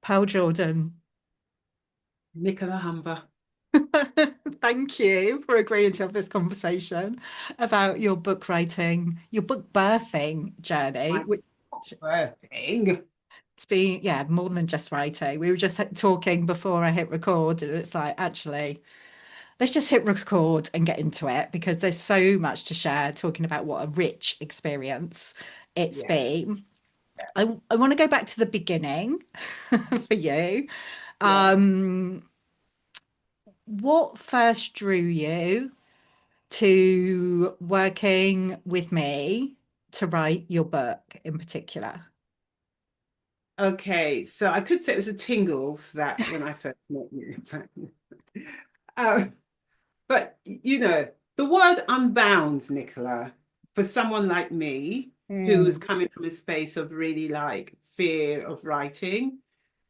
Pearl Jordan. Nicola Humber. Thank you for agreeing to have this conversation about your book writing, your book birthing journey, My which birthing. it's been, yeah, more than just writing. We were just talking before I hit record, and it's like, actually, let's just hit record and get into it because there's so much to share, talking about what a rich experience it's Yeah. been. Yeah. I want to go back to the beginning for you. Yeah. Um, what first drew you to working with me to write your book in particular? Okay, so I could say it was the tingles that when I first met you. Um, but the word unbound, Nicola, for someone like me who was Mm, coming from a space of really like fear of writing,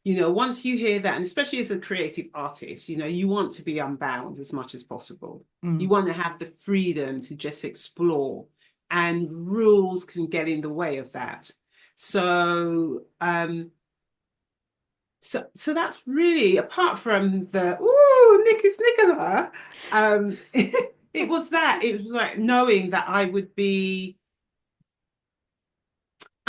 once you hear that, and especially as a creative artist, you want to be unbound as much as possible. You mm, want to have the freedom to just explore, and rules can get in the way of that. So, so that's really apart from the Nick is Nicola. It was that. It was like knowing that I would be.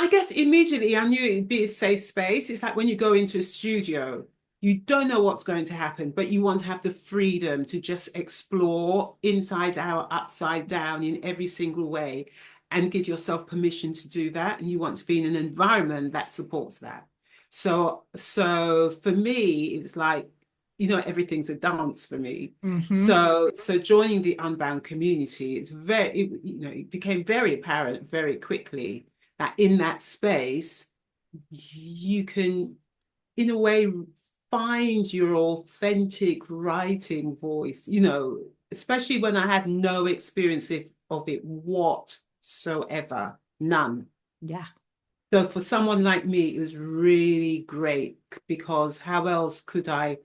I guess immediately I knew it'd be a safe space. It's like when you go into a studio, you don't know what's going to happen, but you want to have the freedom to just explore inside out, upside down in every single way and give yourself permission to do that. And you want to be in an environment that supports that. So for me, it was like, everything's a dance for me. hmm. So joining the Unbound community, it became very apparent very quickly that in that space, you can, in a way, find your authentic writing voice, especially when I had no experience of it whatsoever, none. Yeah. So for someone like me, it was really great because how else could I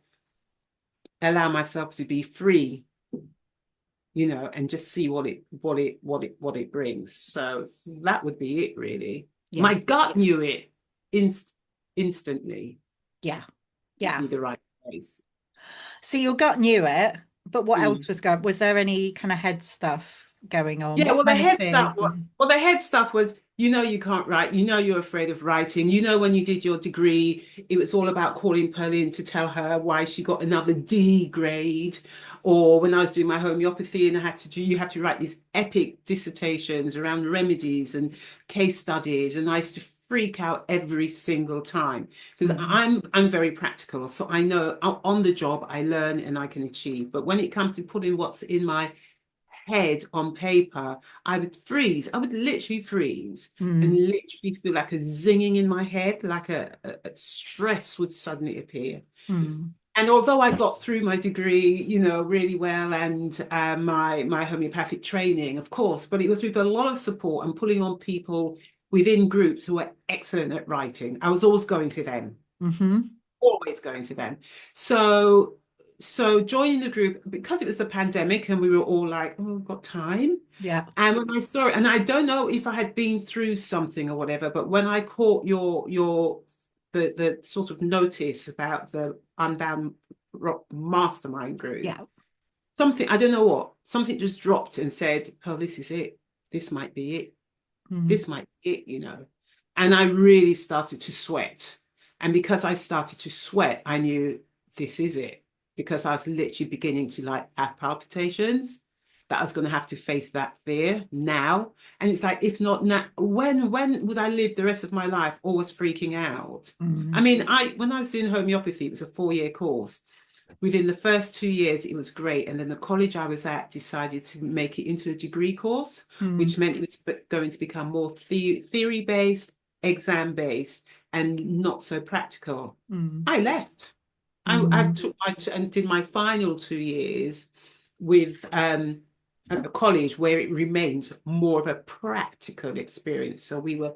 allow myself to be free, and just see what it brings. So that would be it, really. Yeah. My gut knew it instantly. Yeah. Would Yeah. be the right place. So your gut knew it, but what else Mm. was going? Was there any kind of head stuff going on? Yeah, What well, the kind of head fears? stuff was well, the head stuff was, you can't write, you're afraid of writing. When you did your degree, it was all about calling Pearl to tell her why she got another D grade. Or when I was doing my homeopathy and you have to write these epic dissertations around remedies and case studies. And I used to freak out every single time because Mm, I'm very practical. So I know on the job I learn and I can achieve. But when it comes to putting what's in my head on paper, I would freeze. I would literally freeze and mm, literally feel like a zinging in my head, like a stress would suddenly appear. mm, And although I got through my degree, really well, and my homeopathic training, of course, but it was with a lot of support and pulling on people within groups who were excellent at writing. I was always going to them, hmm. always going to them. So joining the group because it was the pandemic and we were all like, oh, we've got time. Yeah. And when I saw it, and I don't know if I had been through something or whatever, but when I caught your the sort of notice about the Unbound Mastermind group, Yeah. something, I don't know what, something just dropped and said, oh, this is it. This might be it. Mm, This might be it. And I really started to sweat. And because I started to sweat, I knew this is it. Because I was literally beginning to like have palpitations, that I was going to have to face that fear now. And it's like, if not now, when would I live the rest of my life always freaking out? I mm, mean, when I was doing homeopathy, it was a 4-year course. Within the first 2 years, it was great. And then the college I was at decided to make it into a degree course, mm, which meant it was going to become more theory based, exam based, and not so practical. mm, I left. I've mm. took my and did my final 2 years with at a college where it remained more of a practical experience. So we were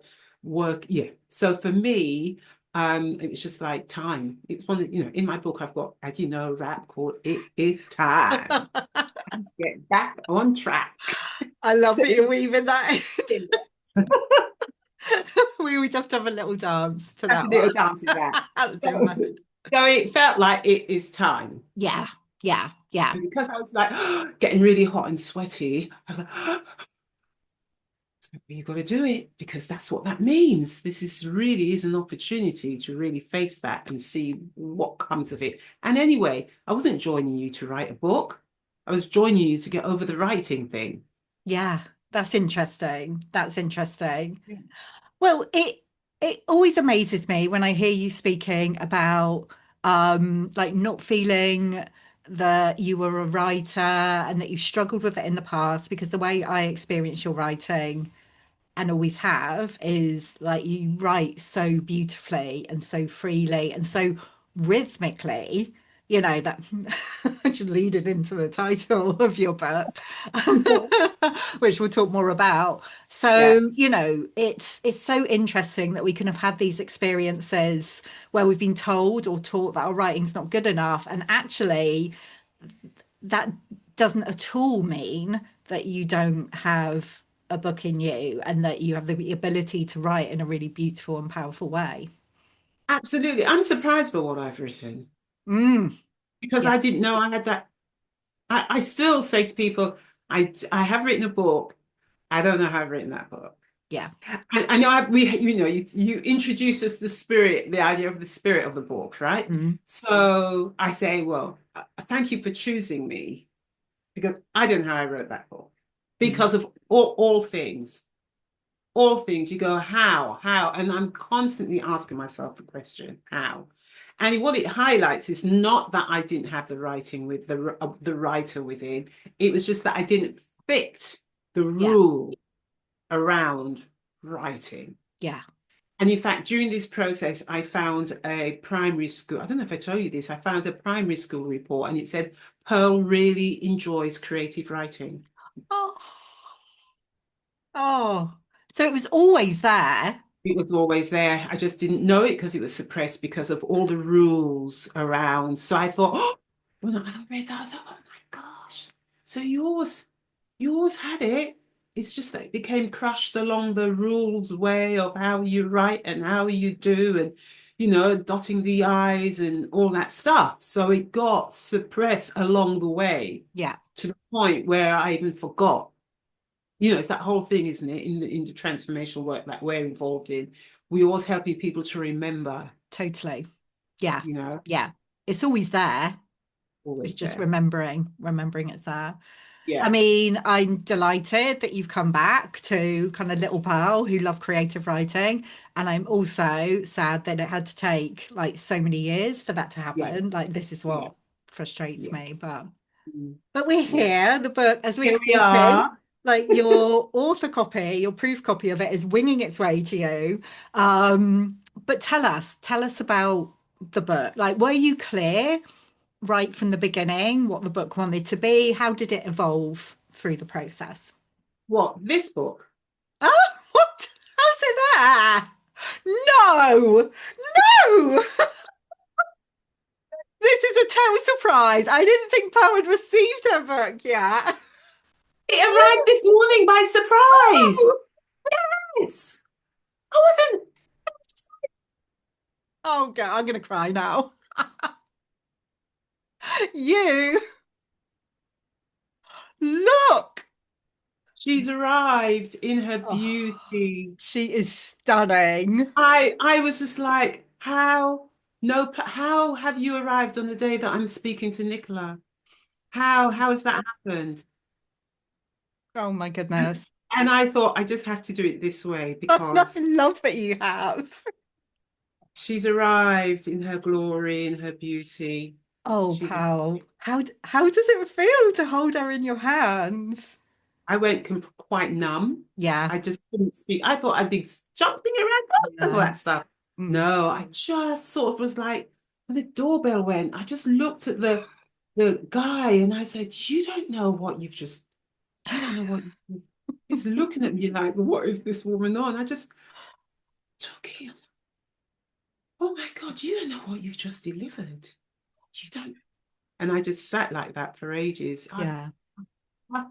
yeah. So for me, it was just like time. It's one that, in my book I've got, as you know, a rap called It Is Time. Time to get back on track. I love that you're weaving that in. We always have to have a little dance to Have to that do one. a dance with that. That's So, in my... so it felt like it is time. Yeah, yeah, yeah, And because I was like getting really hot and sweaty, I was like, so you got to do it because that's what that means. This is really is an opportunity to really face that and see what comes of it. And anyway, I wasn't joining you to write a book. I was joining you to get over the writing thing. yeah. That's interesting. That's interesting. Yeah. Well, it always amazes me when I hear you speaking about like not feeling that you were a writer and that you struggled with it in the past, because the way I experience your writing and always have is like you write so beautifully and so freely and so rhythmically, that should lead it into the title of your book, which we'll talk more about. Yeah, So, it's so interesting that we can have had these experiences where we've been told or taught that our writing's not good enough, and actually that doesn't at all mean that you don't have a book in you and that you have the ability to write in a really beautiful and powerful way. absolutely. I'm surprised by what I've written Mm, because yeah, I didn't know I had that. I still say to people, I have written a book. I don't know how I've written that book. yeah, I know you introduce us the spirit, the idea of the spirit of the book, right? mm, So I say, well, thank you for choosing me because I don't know how I wrote that book mm, because of all things. You go, how? And I'm constantly asking myself the question, how? And what it highlights is not that I didn't have the writing with the writer within. It was just that I didn't fit the yeah, rule around writing. yeah. And in fact, during this process, I found a primary school. I don't know if I told you this. I found a primary school report and it said Pearl really enjoys creative writing. Oh, oh. So it was always there. It was always there. I just didn't know it because it was suppressed because of all the rules around. So I thought, oh, when I read that, I was like, oh my gosh. So yours had it. It's just that it became crushed along the rules way of how you write and how you do and dotting the I's and all that stuff. So it got suppressed along the way Yeah, to the point where I even forgot. It's that whole thing, isn't it, in the transformational work that we're involved in. We're always helping people to remember, totally. Yeah, you know, yeah. It's always there. It's always just there. remembering it's there. I Yeah, mean, I'm delighted that you've come back to kind of little Pearl who love creative writing. And I'm also sad that it had to take like so many years for that to yeah, happen. Like this is yeah, what frustrates yeah. me. But Mm, we're yeah. here, the book, as we're Here we speaking, are. like your author copy, your proof copy of it is winging its way to you. But tell us about the book. Like, were you clear right from the beginning what the book wanted to be? How did it evolve through the process? What, this book? Oh, what? How's it there? No, no, this is a total surprise. I didn't think Poe had received her book yet. It arrived this morning by surprise. Yes. I wasn't. Oh, God, I'm going to cry now. You look. She's arrived in her Oh, beauty. she is stunning. I was just like, how? No, how have you arrived on the day that I'm speaking to Nicola? How has that happened? Oh, my And, goodness. and I thought I just have to do it this way I because love that you have. she's arrived in her glory, in her beauty. Oh, She's pal. How does it feel to hold her in your hands? I went quite numb. Yeah. I just couldn't speak. I thought I'd be jumping around, all No. that stuff. Mm. No, I just sort of was like, when the doorbell went, I just looked at the guy and I said, you don't know what he's looking at me like, what is this woman on? I just took it. I was like, oh my God, you don't know what you've just delivered. You don't. And I just sat like that for ages. Yeah. I,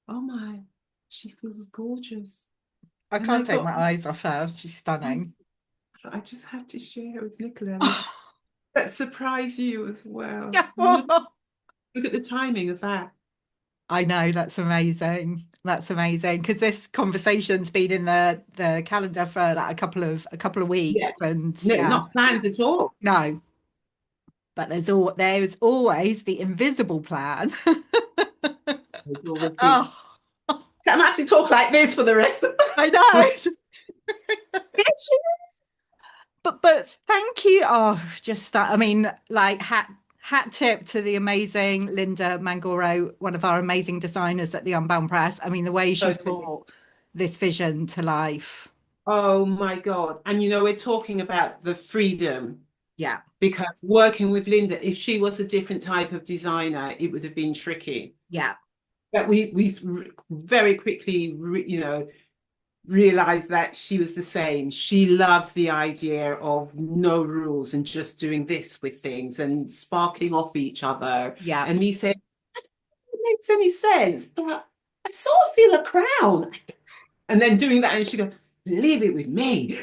oh my, she feels gorgeous. I And I can't take thought, my eyes off her. She's oh, stunning. I just have to share with Nicola and that surprise you as well. I mean, look at the timing of that. I know, that's amazing. That's amazing because this conversation's been in the calendar for like a couple of Yeah. weeks, and No, yeah, not planned at all. no, but there's always the invisible plan. There's always the. Oh, So I'm actually talk like this for the rest of I the. know. But thank you. Oh, just that. I mean, like hat tip to the amazing Linda Mangoro, one of our amazing designers at the Unbound Press. I mean, the way she's Totally. brought this vision to life. Oh my God. And we're talking about the freedom Yeah, because working with Linda, if she was a different type of designer, it would have been tricky. yeah, But we very quickly, realized that she was the same. She loves the idea of no rules and just doing this with things and sparking off each other. yeah. And me saying, it makes any sense, but I sort of feel a crown. And then doing that, and she goes, leave it with me.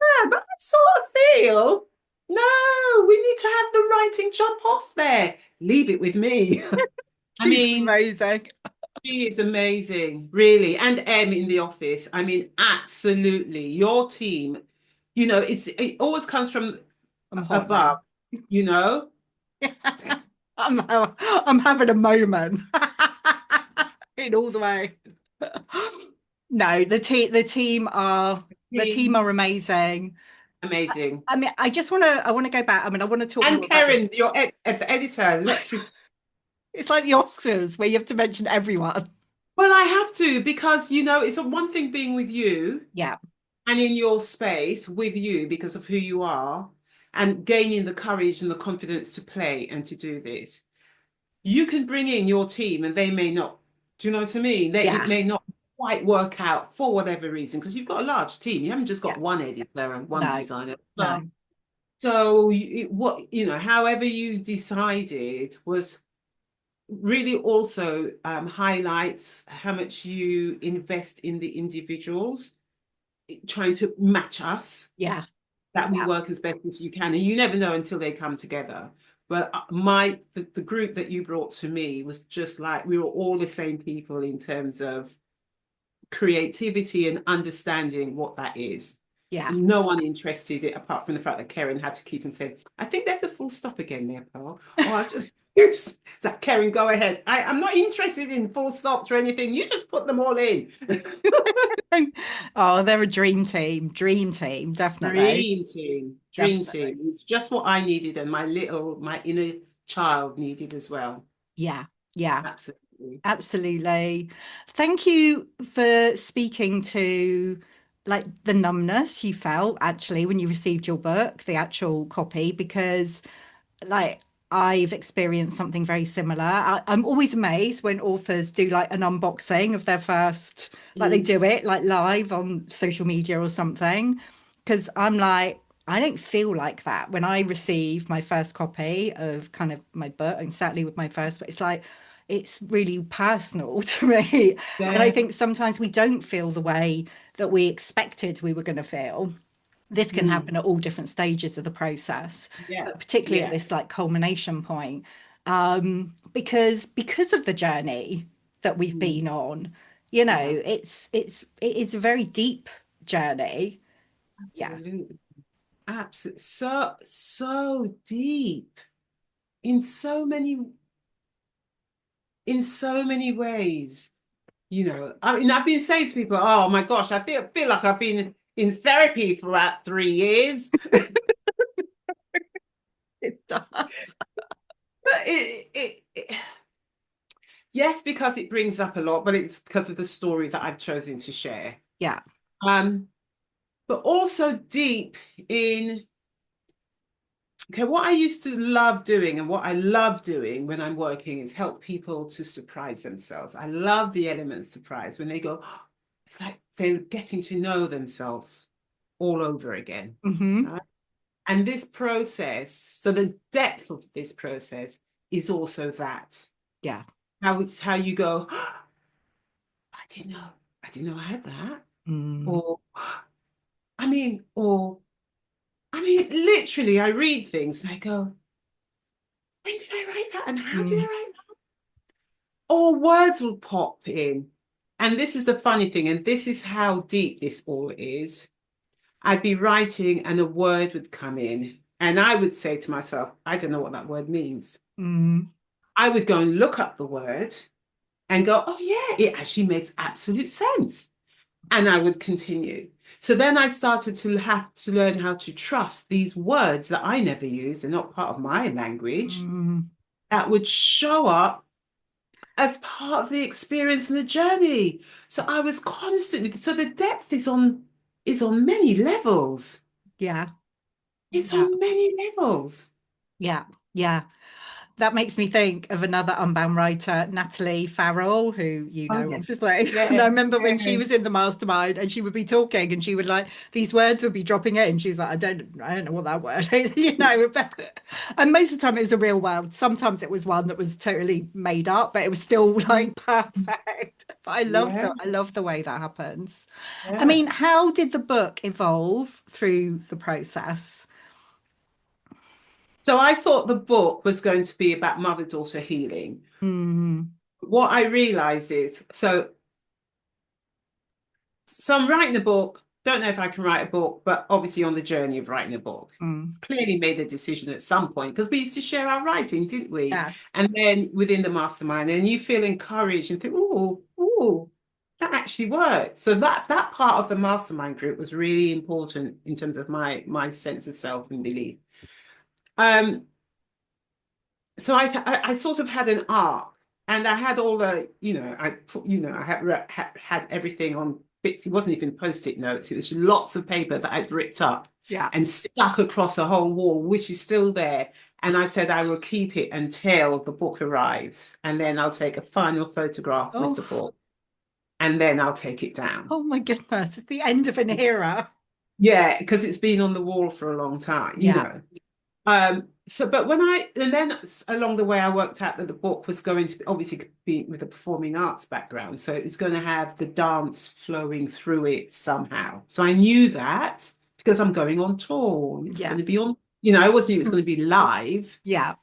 Yeah, but I sort of feel, no, we need to have the writing jump off there. Leave it with me. I She's mean, amazing. she is amazing, really. And Em in the office. I mean, absolutely. Your team, it always comes from I'm hot above, now. you know? I'm having a moment in all the way. No, the team are amazing. Amazing. I mean, I want to go back. I mean, I want to talk more And about this. Karen, your editor, It's like the Oscars where you have to mention everyone. well, I have to because, it's a one thing being with you Yeah, and in your space with you because of who you are and gaining the courage and the confidence to play and to do this. You can bring in your team and they may not, do you know what I mean? It yeah, may not quite work out for whatever reason because you've got a large team. You haven't just yeah. got one editor and one No, designer. no. So however you decided was really also highlights how much you invest in the individuals, trying to match us, Yeah, that we yeah, work as best as you can. And you never know until they come together. But the group that you brought to me was just like we were all the same people in terms of creativity and understanding what that is. yeah. No one interested it apart from the fact that Karen had to keep and say, I think there's a full stop again there, Paul. Or I just so Karen, go ahead. I'm not interested in full stops or anything. You just put them all in. Oh, they're a dream team, definitely, Dream team, dream definitely. team. It's just what I needed and my inner child needed as well. Yeah, yeah. Absolutely. Absolutely. Thank you for speaking to like the numbness you felt actually when you received your book, the actual copy, because like I've experienced something very similar. I'm always amazed when authors do like an unboxing of their first, like they Mm, do it like live on social media or something. Because I'm like, I don't feel like that when I receive my first copy of kind of my book, and certainly with my first, but it's like, it's really personal to me. And I yeah. think sometimes we don't feel the way that we expected we were going to feel. This can Mm, happen at all different stages of the process, yeah. but particularly at Yeah. this like culmination point, because of the journey that we've Mm, been on. yeah. It is a very deep journey. Yeah, Absolutely. Absolutely. So deep in so many ways. I mean, I've been saying to people, oh my gosh, I feel like I've been in therapy for about 3 years. it does. But yes, because it brings up a lot, but it's because of the story that I've chosen to share. Yeah. Um, but also deep in, okay, what I used to love doing and what I love doing when I'm working is help people to surprise themselves. I love the element of surprise when they go, "Oh," it's like they're getting to know themselves all over again. Hmm. Right? And this process, so the depth of this process is also that. Yeah. How you go, "Oh, I didn't know. I didn't know I had that. Mm, Or, literally, I read things and I go, when did I write that? And how did I mm, write that? Or words will pop in. And this is the funny thing, and this is how deep this all is. I'd be writing and a word would come in, and I would say to myself, I don't know what that word means. mm, I would go and look up the word and go, oh, yeah, it actually makes absolute sense. And I would continue. So then I started to have to learn how to trust these words that I never use, they're not part of my language, mm. that would show up as part of the experience and the journey. So I was constantly, so the depth is on many levels. Yeah, It's yeah, on many levels. yeah, yeah. That makes me think of another Unbound writer, Natalie Farrell, who you Oh know, yeah. obviously. And I Yeah, remember when she yeah. was in the mastermind and she would be talking and she would like these words would be dropping in. She was like, I don't know what that word is, you know. And most of the time it was a real word. Sometimes it was one that was totally made up, but it was still like perfect. But Yeah, I love the way that happens. I yeah. mean, how did the book evolve through the process? So I thought the book was going to be about mother-daughter healing. Mm, What I realized is, so I'm writing a book, don't know if I can write a book, but obviously on the journey of writing a book. mm, Clearly made a decision at some point because we used to share our writing, didn't we? yeah, And then within the mastermind, and you feel encouraged and think, oh, that actually worked. So that part of the mastermind group was really important in terms of my sense of self and belief. Um, so I sort of had an arc, and I had all the, I had everything on bits. It wasn't even post-it notes. It was lots of paper that I'd ripped up yeah. and stuck across a whole wall, which is still there. And I said I will keep it until the book arrives, and then I'll take a final photograph with the Oh. book, and then I'll take it down. Oh my goodness, it's the end of an era. Yeah, because it's been on the wall for a long time, Yeah, But and then along the way, I worked out that the book was going to obviously be with a performing arts background. So it was going to have the dance flowing through it somehow. So I knew that because I'm going on tour. It's yeah, going to be on, I always knew it was going to be live. yeah.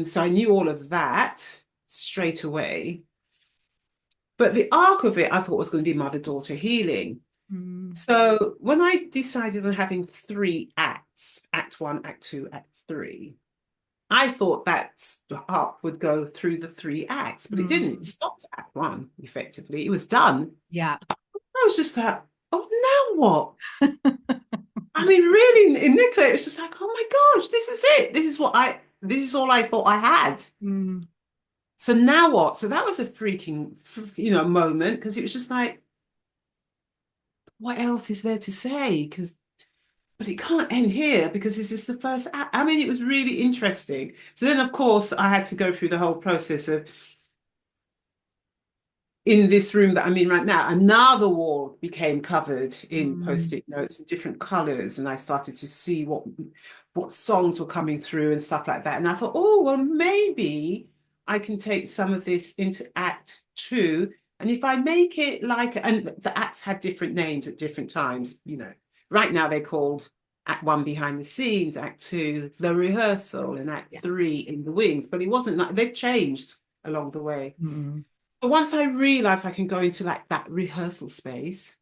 So I knew all of that straight away. But the arc of it, I thought was going to be mother-daughter healing. Mm, So when I decided on having three acts, act one, act two, act three, I thought that the arc would go through the three acts, but it didn't. It mm, stopped at act one, effectively. It was done. yeah. I was just like, oh, now what? I mean, really, in Nicola, it was just like, oh my gosh, this is it. This is all I thought I had. Mm, So now what? So that was a freaking, moment because it was just like, what else is there to say? But it can't end here because this is the first act. I mean, it was really interesting. So then, of course, I had to go through the whole process of in this room that I'm in right now, another wall became covered in mm, post-it notes in different colors, and I started to see what songs were coming through and stuff like that. And I thought, oh, well, maybe I can take some of this into Act Two, and if I make it like, and the acts had different names at different times. Right now they're called Act One behind the scenes, Act Two the rehearsal, and Act yeah. Three in the wings. But it wasn't like they've changed along the way. Mm, But once I realized I can go into like that rehearsal space,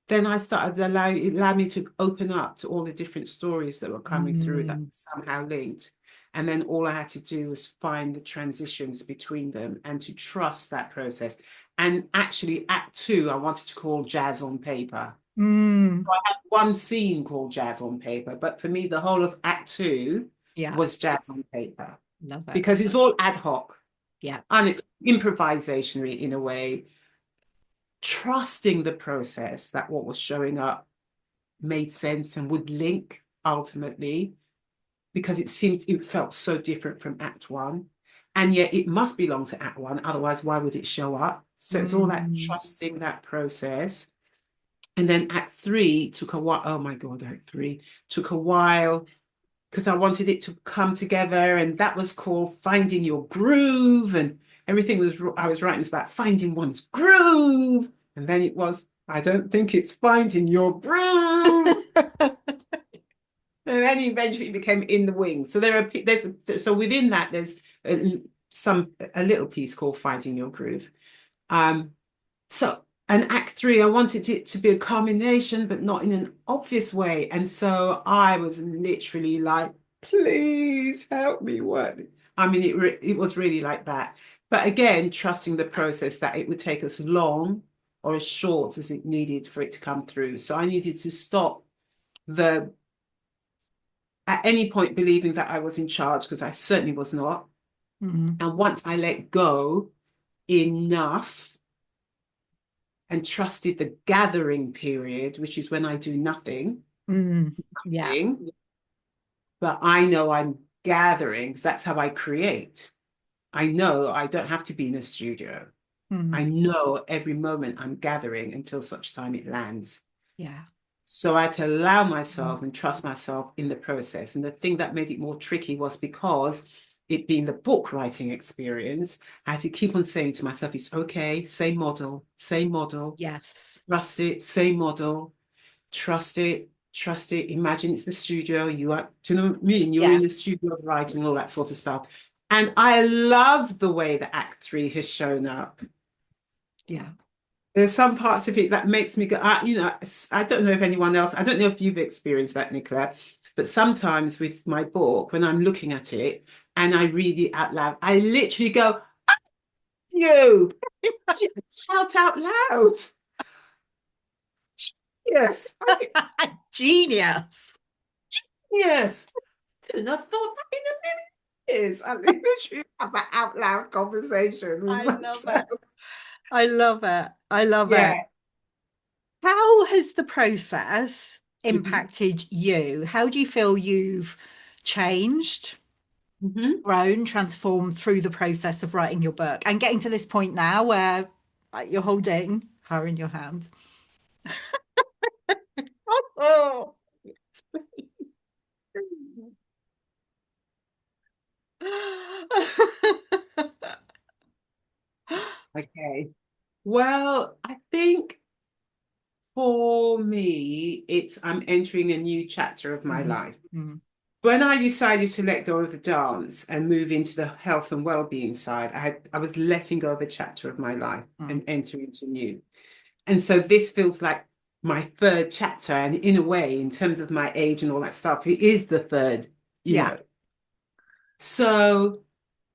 then I started it allowed me to open up to all the different stories that were coming through that mm, somehow linked. And then all I had to do was find the transitions between them and to trust that process. And actually, Act Two, I wanted to call Jazz on Paper. mm, So I had one scene called Jazz on Paper, but for me, the whole of Act Two yeah, was Jazz on Paper love it. because it's all ad hoc Yeah. and it's improvisationary in a way, trusting the process that what was showing up made sense and would link ultimately, because it felt so different from Act One. And yet it must belong to Act One, otherwise, why would it show up? So it's all that Mm, trusting that process. And then Act Three took a while. Oh my God, Act Three took a while because I wanted it to come together, and that was called Finding Your Groove, and everything I was writing was about finding one's groove And then it was, I don't think it's finding your groove. And then eventually it became in the wings. So so within that there's a little piece called Finding Your Groove. Um, so and Act Three, I wanted it to be a culmination, but not in an obvious way. And so I was literally like, please help me work. I mean, it was really like that. But again, trusting the process that it would take as long or as short as it needed for it to come through. So I needed to stop the at any point believing that I was in charge, because I certainly was not. Mm, And once I let go enough and trusted the gathering period, which is when I do nothing, yeah. but I know I'm gathering, because that's how I create. I know I don't have to be in a studio. I Mm, know every moment I'm gathering until such time it lands. yeah. So I had to allow Mm, myself and trust myself in the process. And the thing that made it more tricky was because it being the book writing experience, I had to keep on saying to myself, it's okay, same model, yes. trust it, same model, trust it. Imagine it's the studio. You are, do you know what I mean? You're Yeah. in the studio of writing, all that sort of stuff. And I love the way that Act Three has shown up. Yeah. There's some parts of it that makes me go, I don't know if anyone else, I don't know if you've experienced that, Nicola, but sometimes with my book, when I'm looking at it and I read it out loud, I literally go, you shout out loud. Yes, Genius. yes. And I've thought that in a million years. I literally have an out loud conversation with I love it. myself. I love it. I love it. Yeah. How has the process Mhm. impacted you? How do you feel you've changed, Mhm. grown, transformed through the process of writing your book and getting to this point now where you're holding her in your hand? Oh. Okay. Well, I think for me, it's I'm entering a new chapter of my Mhm, life. mhm. When I decided to let go of the dance and move into the health and well-being side, I was letting go of a chapter of my life and Mm. entering into new. And so this feels like my third chapter. And in a way, in terms of my age and all that stuff, it is the third, you Yeah, know. So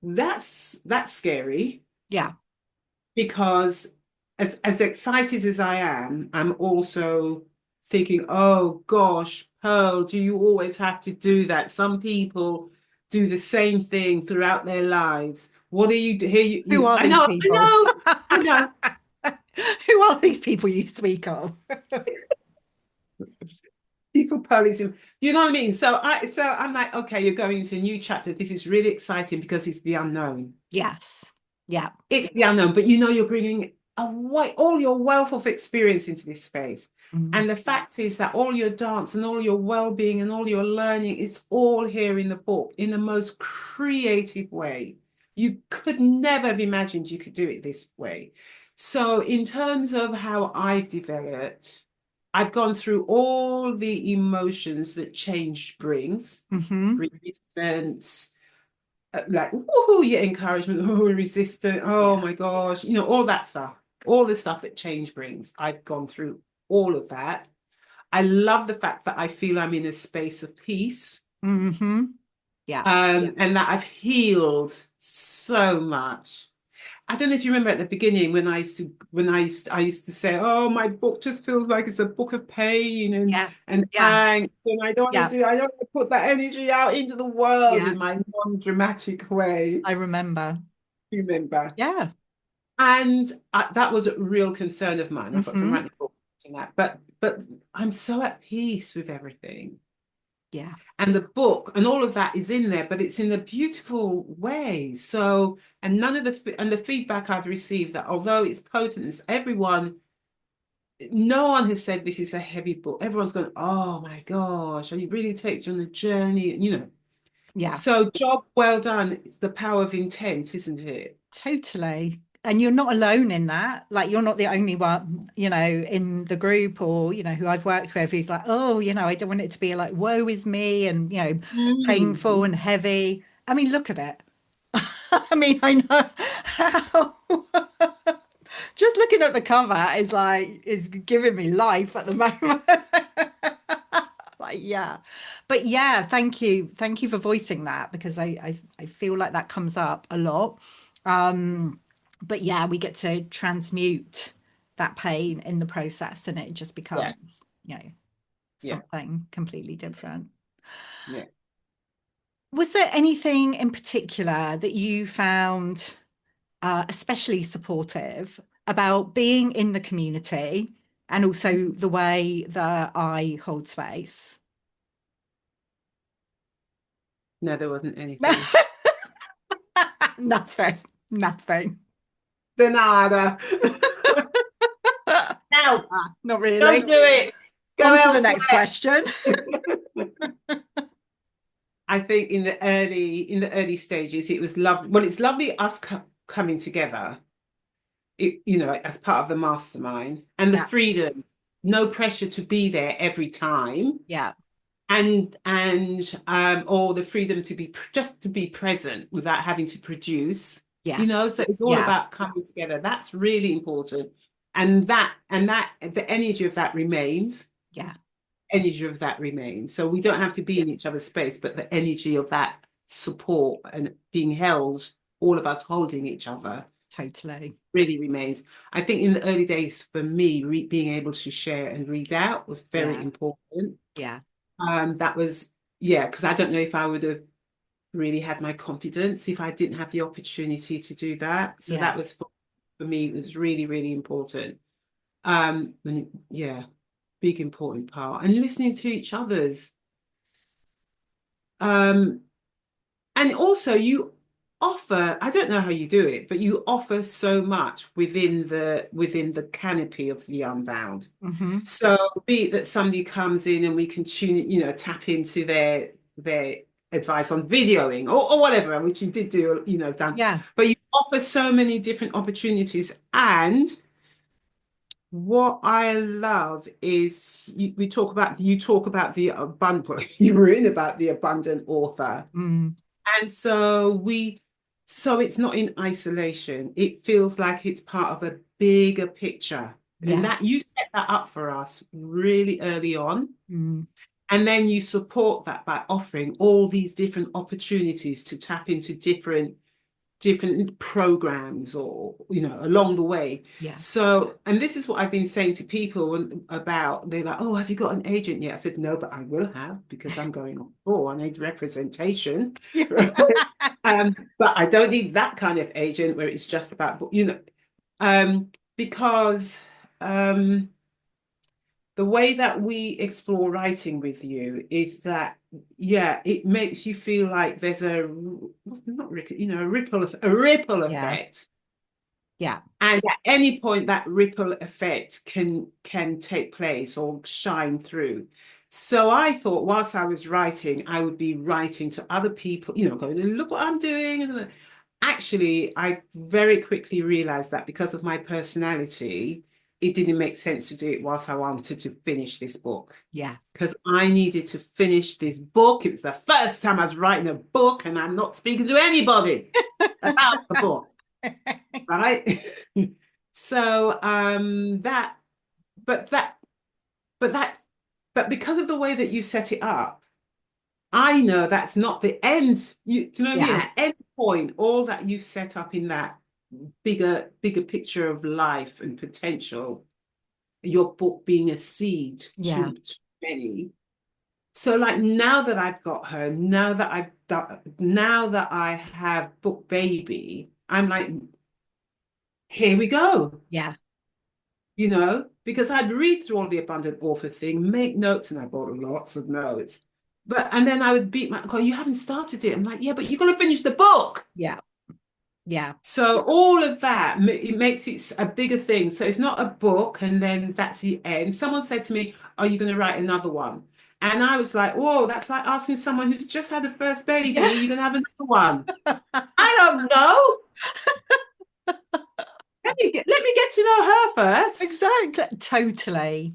that's scary, yeah. because as excited as I am, I'm also thinking, oh gosh, Pearl, do you always have to do that? Some people do the same thing throughout their lives. What are you here? Who are I these know, people? I know. Who are these people you speak of? People policing. You know what I mean? So I'm like, okay, you're going into a new chapter. This is really exciting because it's the unknown. Yes. Yeah. It's the unknown, but you know you're bringing all your wealth of experience into this space. Mm. And the fact is that all your dance and all your well-being and all your learning, it's all here in the book in the most creative way. You could never have imagined you could do it this way. So in terms of how I've developed, I've gone through all the emotions that change brings, Hmm. resistance, like woohoo, yeah, encouragement, oh, resistant, oh Yeah. my gosh, all that stuff, all the stuff that change brings. I've gone through all of that. I love the fact that I feel I'm in a space of peace, Hmm. Yeah. and that I've healed so much. I don't know if you remember at the beginning when I used to say, oh, my book just feels like it's a book of pain Yeah. and Yeah. angst, and Yeah. I don't want to put that energy out into the world Yeah. in my non-dramatic way. I remember. You remember? Yeah. And that was a real concern of mine. I thought from Hmm. writing a book and that, but I'm so at peace with everything. Yeah. And the book and all of that is in there, but it's in a beautiful way. So, and none of the feedback I've received, that although it's potent, no one has said this is a heavy book. Everyone's going, oh my gosh, and it really takes you on a journey. Yeah. So job well done. It's the power of intent, isn't it? Totally. and you're not alone in that. Like you're not the only one, in the group or, who I've worked with who's like, oh, I don't want it to be like, woe is me and, painful Mm. and heavy. I mean, look at it. I mean, I know how just looking at the cover is giving me life at the moment. Like, yeah. But yeah, thank you. Thank you for voicing that because I feel like that comes up a lot. But yeah, we get to transmute that pain in the process and it just Yeah, becomes, yeah, something completely different. yeah. Was there anything in particular that you found especially supportive about being in the community and also the way that I hold space? No, there wasn't anything. Nothing, nothing. De nada. Out. Not Don't really. do it. Go On to the next elsewhere. question. I think in the early stages, it was lovely. Well, it's lovely us coming together, as part of the mastermind and the Yeah, freedom, no pressure to be there every time, yeah, and or the freedom to be just to be present without having to produce. yes, So it's all yeah, about coming together. That's really important, and that the energy of that remains. yeah, Energy of that remains. So we don't have to be in each other's space, but the energy of that support and being held, all of us holding each other, totally. really remains. I think in the early days for me, being able to share and read out was very Yeah, important. yeah, That was, yeah, because I don't know if I would have really had my confidence if I didn't have the opportunity to do that. So yeah, that was for me, it was really, really important. Yeah, big important part. And listening to each other's. Um, and also you offer, I don't know how you do it, but you offer so much within the canopy of the Unbound. hmm, So be it that somebody comes in and we can tap into their advice on videoing or whatever, which you did do, done. yeah, But you offer so many different opportunities. And what I love is you talk about the abundant, you were in about the abundant author. mm, And so it's not in isolation. It feels like it's part of a bigger picture. And yeah, that you set that up for us really early on. mm, And then you support that by offering all these different opportunities to tap into different programs or along the way. yeah, So, and this is what I've been saying to people about, they're like, oh, have you got an agent yet? I said no, but I will have, because I'm going on tour. I need representation. yeah, But I don't need that kind of agent where it's just about because um the way that we explore writing with you is that, yeah, it makes you feel like there's a ripple yeah, effect. yeah, And at any point, that ripple effect can take place or shine through. So I thought, whilst I was writing, I would be writing to other people, going, look what I'm doing. And actually, I very quickly realized that because of my personality, it didn't make sense to do it whilst I wanted to finish this book. yeah. Because I needed to finish this book. It was the first time I was writing a book, and I'm not speaking to anybody about the book, right? So but that, but that, but because of the way that you set it up, I know that's not the end. Do you know what I mean? Yeah, At end point, all that you set up in that bigger picture of life and potential, your book being a seed yeah, to many. So like now that I've got her, now that I have book baby, I'm like, here we go. yeah, Because I'd read through all the abundant author thing, make notes, and I got lots of notes. And then I would beat my, God, you haven't started it. I'm like, yeah, but you're going to finish the book. yeah, yeah, So all of that, it makes it a bigger thing. So it's not a book and then that's the end. Someone said to me, are you going to write another one? And I was like, whoa, that's like asking someone who's just had a first baby, yeah. are you going to have another one? I don't know. let me get to know her first. Exactly. Totally.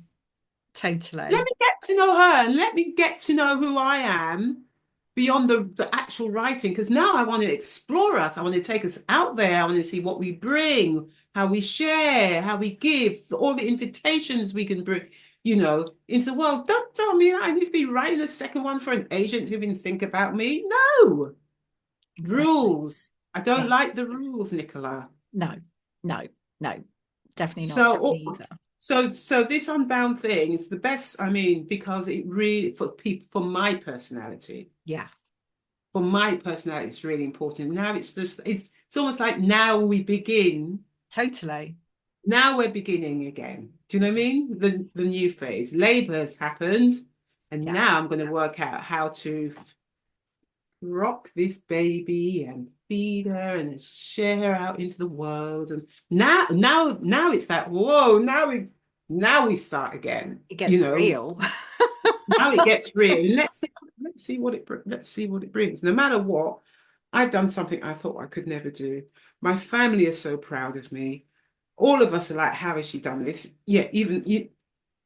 Let Totally. me get to know her and let me get to know who I am beyond the actual writing. Because now I want to explore us. I want to take us out there. I want to see what we bring, how we share, how we give, all the invitations we can bring, into the world. Don't tell me I need to be writing a second one for an agent to even think about me. No. Exactly. Rules. I don't Yeah. like the rules, Nicola. No, no, no. Definitely not. So, Definitely either. so this Unbound thing is the best, I mean, because it really, for people, Yeah. for my personality, it's really important. Now it's almost like now we begin, Totally. now we're beginning again. Do you know what I Yeah. mean? The new phase. Labor has happened, and Yeah. now I'm going to work out how to rock this baby and feed her and share her out into the world. And now it's that, whoa, now we start again. It gets real. Now it gets real. And let's see what it brings. No matter what, I've done something I thought I could never do. My family is so proud of me. All of us are like, how has she done this? Yeah, even you,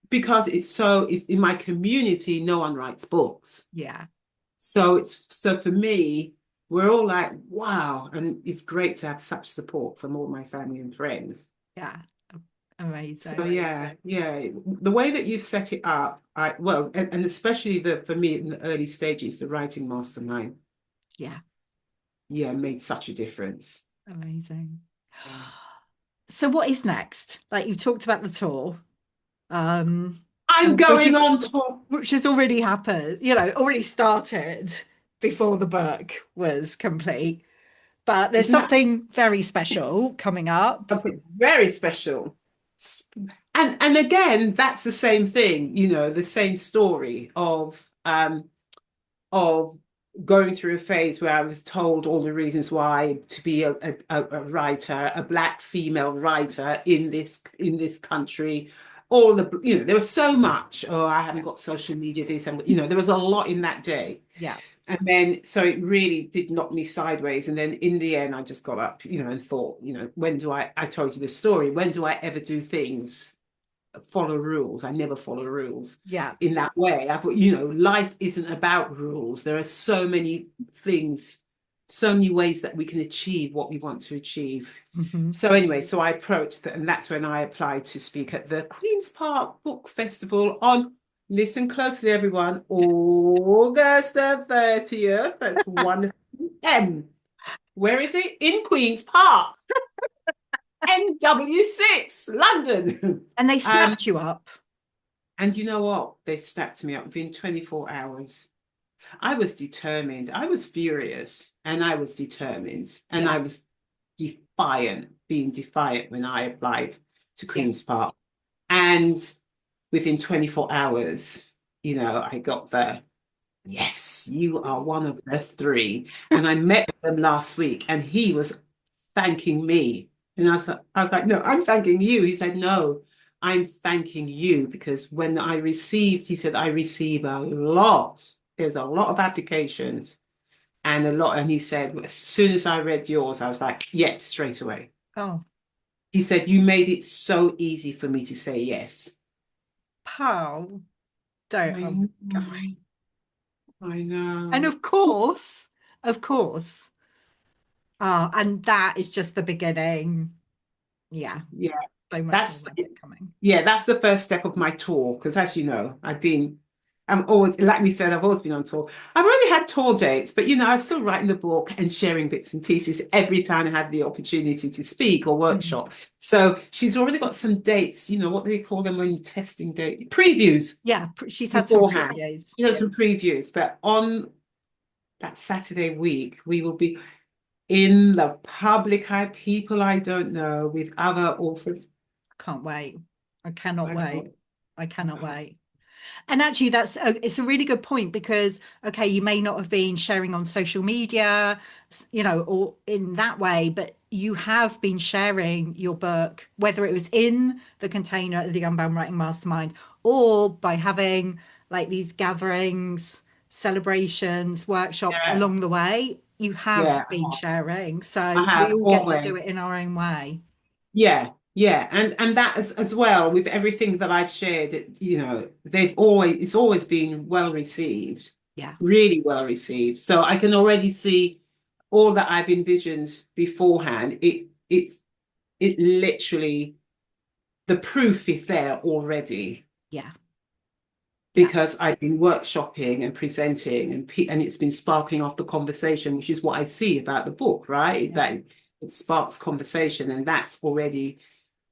because it's in my community, no one writes books. Yeah. So for me, we're all like, wow, and it's great to have such support from all my family and friends. Yeah. So Amazing. yeah, the way that you've set it up, and especially for me in the early stages, the writing mastermind, Yeah. yeah, made such a difference. Amazing. Yeah. So what is next? Like you've talked about the tour, um, I'm which going is on tour. which has already happened, already started before the book was complete. But there's Isn't that something very special coming up. something very special? And again, that's the same thing, the same story of going through a phase where I was told all the reasons why to be a writer, a black female writer in this country. All there was so much. Oh, I haven't Yeah. got social media. This and there was a lot in that day. Yeah. And then so it really did knock me sideways. And then in the end, I just got up, and thought, when do I told you this story, when do I ever do things follow rules. I never follow rules Yeah. in that way. I thought, life isn't about rules. There are so many things, so many ways that we can achieve what we want to achieve. Hmm. So anyway, so I approached that, and that's when I applied to speak at the Queen's Park Book Festival on, listen closely, everyone, August the 30th at 1 p.m. Where is it? In Queen's Park, NW6, London. And they Um, snapped you up. And you know what? They snapped me up within 24 hours. I was determined. I was furious and I was determined and Yeah. I was being defiant when I applied to Yeah. Queen's Park. And within 24 hours, I got the yes, you are one of the three. And I met with them last week and he was thanking me. And I was like, no, I'm thanking you. He said, no, I'm thanking you because when he said, I receive a lot. There's a lot of applications and a lot. And he said, as soon as I read yours, I was like, yep, straight away. Oh, He said, you made it so easy for me to say yes. Paul, don't. I Oh. know. I And know. of course. And that is just the beginning. Yeah. Yeah, So much more that's with it coming. yeah, that's the first step of my tour. Because as you know, I'm always, like we said, I've always been on tour. I've already had tour dates, but I'm still writing the book and sharing bits and pieces every time I have the opportunity to speak or Mhm. workshop. So she's already got some dates, what do they call them when testing date previews Yeah. She's had some beforehand. previews. She has some previews, but on that Saturday week, we will be in the public eye, people I don't know, with other authors. Can't wait. I cannot I wait. can't, I I cannot can't. wait. And actually, it's a really good point because, okay, you may not have been sharing on social media, or in that way, but you have been sharing your book, whether it was in the container of the Unbound Writing Mastermind or by having like these gatherings, celebrations, workshops Yeah, along the way. You have yeah, been sharing. I So we have all get to do it always. in our own way. Yeah, yeah, and that as well with everything that I've shared, it's always been well received, Yeah, really well received. So I can already see all that I've envisioned beforehand. It literally the proof is there already yeah, yeah, because I've been workshopping and presenting and it's been sparking off the conversation, which is what I see about the book, right? yeah, That it sparks conversation and that's already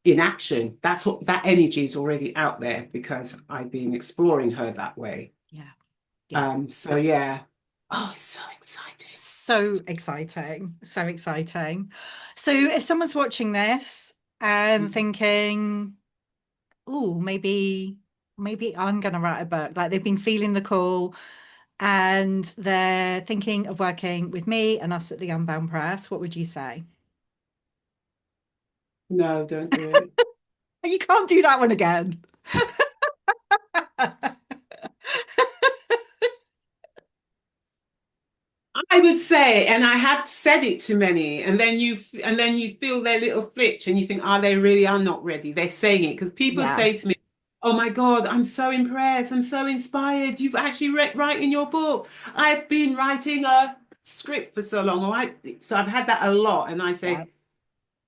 in action. That's what that energy is already out there because I've been exploring her that way. yeah, yeah. So yeah. Oh, it's so exciting. So exciting. So exciting. So if someone's watching this and thinking, oh, maybe I'm gonna write a book, like they've been feeling the call and they're thinking of working with me and us at the Unbound Press, what would you say? No, don't do it. You can't do that one again. I would say, and I have said it to many, and then you feel their little flinch, and you think, are they really are not ready? They're saying it because people Yeah, say to me, "Oh my God, I'm so impressed. I'm so inspired. You've actually read writing your book. I've been writing a script for so long." So I've had that a lot, and I yeah, say,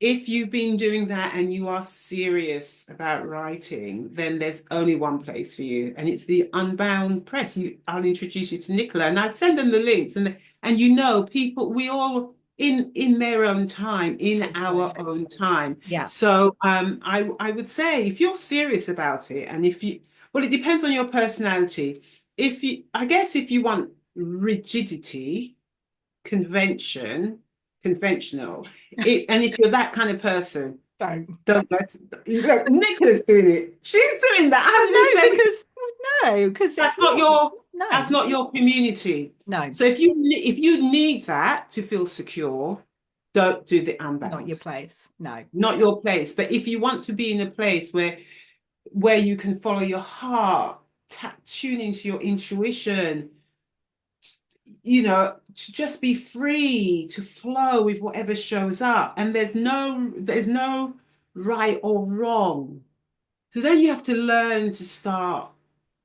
if you've been doing that and you are serious about writing, then there's only one place for you, and it's the Unbound Press. I'll introduce you to Nicola, and I'll send them the links. And people, we all in their own time, in totally. our own time. Yeah, So I would say if you're serious about it, and if you, well, it depends on your personality. I guess if you want rigidity convention, conventional. And if you're that kind of person, don't. don't go to look, Nicola's doing it. She's doing that Oh no, 100%. because no, because it's That's not not. your No, that's not your community. no, So if you need that to feel secure, don't do the not your unbound. place. No. Not your place. But if you want to be in a place where you can follow your heart, tune into your intuition, to just be free to flow with whatever shows up. And there's no right or wrong. So then you have to learn to start.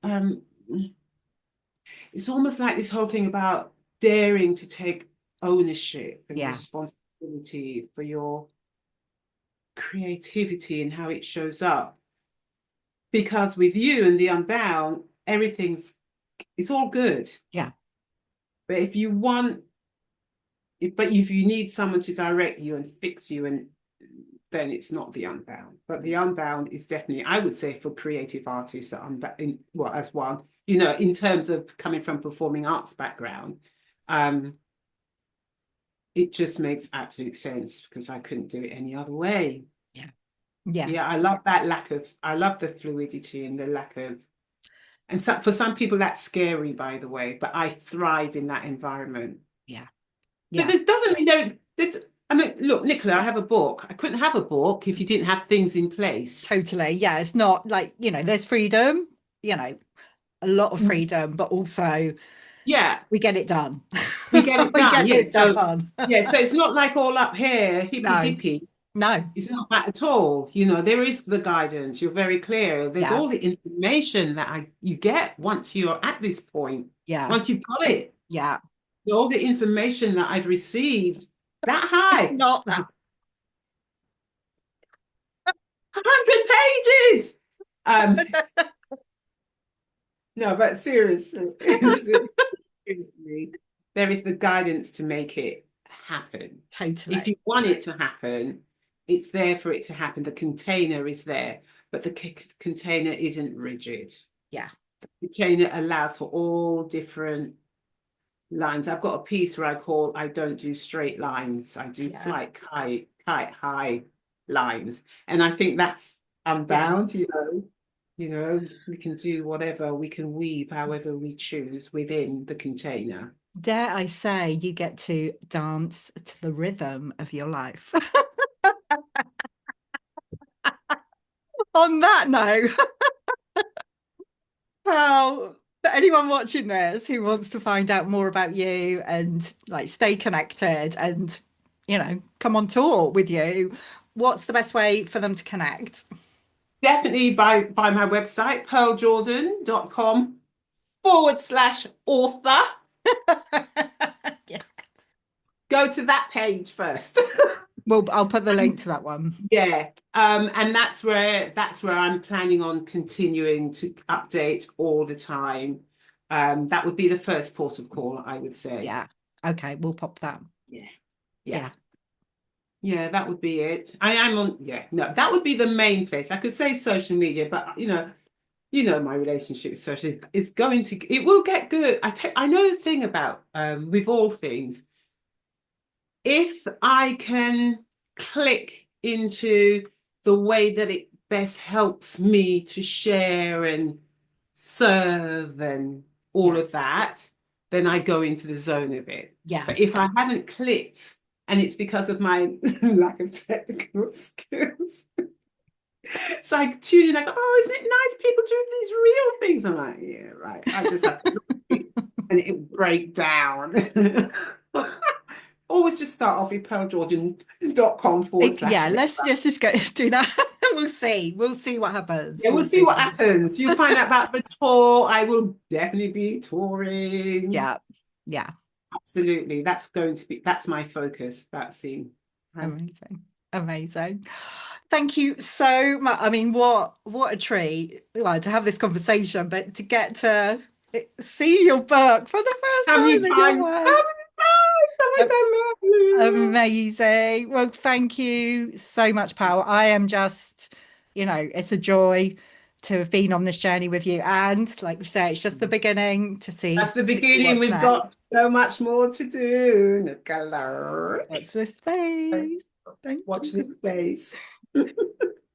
Um, it's almost like this whole thing about daring to take ownership and Yeah, responsibility for your creativity and how it shows up. Because with you and the Unbound, it's all good. yeah, But if you need someone to direct you and fix you, and then it's not the Unbound. But the Unbound is definitely, I would say, for creative artists that well, as one, in terms of coming from performing arts background, um, it just makes absolute sense because I couldn't do it any other way. yeah, yeah, Yeah, I love the fluidity and the lack of, and so, for some people that's scary, by the way, but I thrive in that environment. yeah, But yeah. this doesn't mean I mean, look, Nicola, I have a book. I couldn't have a book if you didn't have things in place. Totally. Yeah, it's not like, there's freedom, a lot of Mm. freedom, but also Yeah, we get it done. we get it We done. get Yeah, it so done. it's not like all up here, hippy No, dippy. no. It's not that at all. There is the guidance. You're very clear. There's Yeah, all the information that you get once you're at this point. yeah, Once you've got it, yeah. all the information that I've received, that It's high, not that. 100 pages. Um, no, but seriously, seriously, there is the guidance to make it happen. If Totally. you want it to happen, it's there for it to happen. The container is there, but the container isn't rigid. Yeah, The container allows for all different lines. I've got a piece where I don't do straight lines. I do yeah, kite high lines. And I think that's yeah. unbound, we can do whatever, we can weave however we choose within the container. Dare I say you get to dance to the rhythm of your life. On that note, well, for anyone watching this who wants to find out more about you and like stay connected and, come on tour with you, what's the best way for them to connect? Definitely by my website, pearljordan.com/author. Yeah. Go to that page first. Well, I'll put the link to that one. Yeah, and that's where I'm planning on continuing to update all the time. That would be the first port of call, I would say. Yeah. Okay, we'll pop that. Yeah, yeah, Yeah. yeah. That would be it. I am on. Yeah, no, that would be the main place. I could say social media, but my relationship with social. It's going to. It will get good. I know the thing about with all things. If I can click into the way that it best helps me to share and serve and all Yeah. of that, then I go into the zone of it. Yeah. But if I haven't clicked, and it's because of my lack of technical skills, so I tune in like, oh, isn't it nice people doing these real things? I'm like, yeah, right. I just have to look at it and it will break down. Always just start off with pearljordan.com forward slash Yeah, web. let's just go do that. We'll see. We'll see what happens. Yeah, we'll We'll see what see. happens. You find out about the tour. I will definitely be touring. Yeah. Yeah. Absolutely. That's my focus, that scene. Amazing. Amazing. Thank you so much. I mean, what a treat. Well, to have this conversation, but to get to see your book for the first How many time in your times? How words. many times have I Um, done that? Amazing. Well, thank you so much, Pal. I am just, it's a joy to have been on this journey with you. And like we say, it's just the beginning to see That's the to see beginning. what's We've next. got so much more to do, Nicola. Watch this space. Thank Watch you. this space.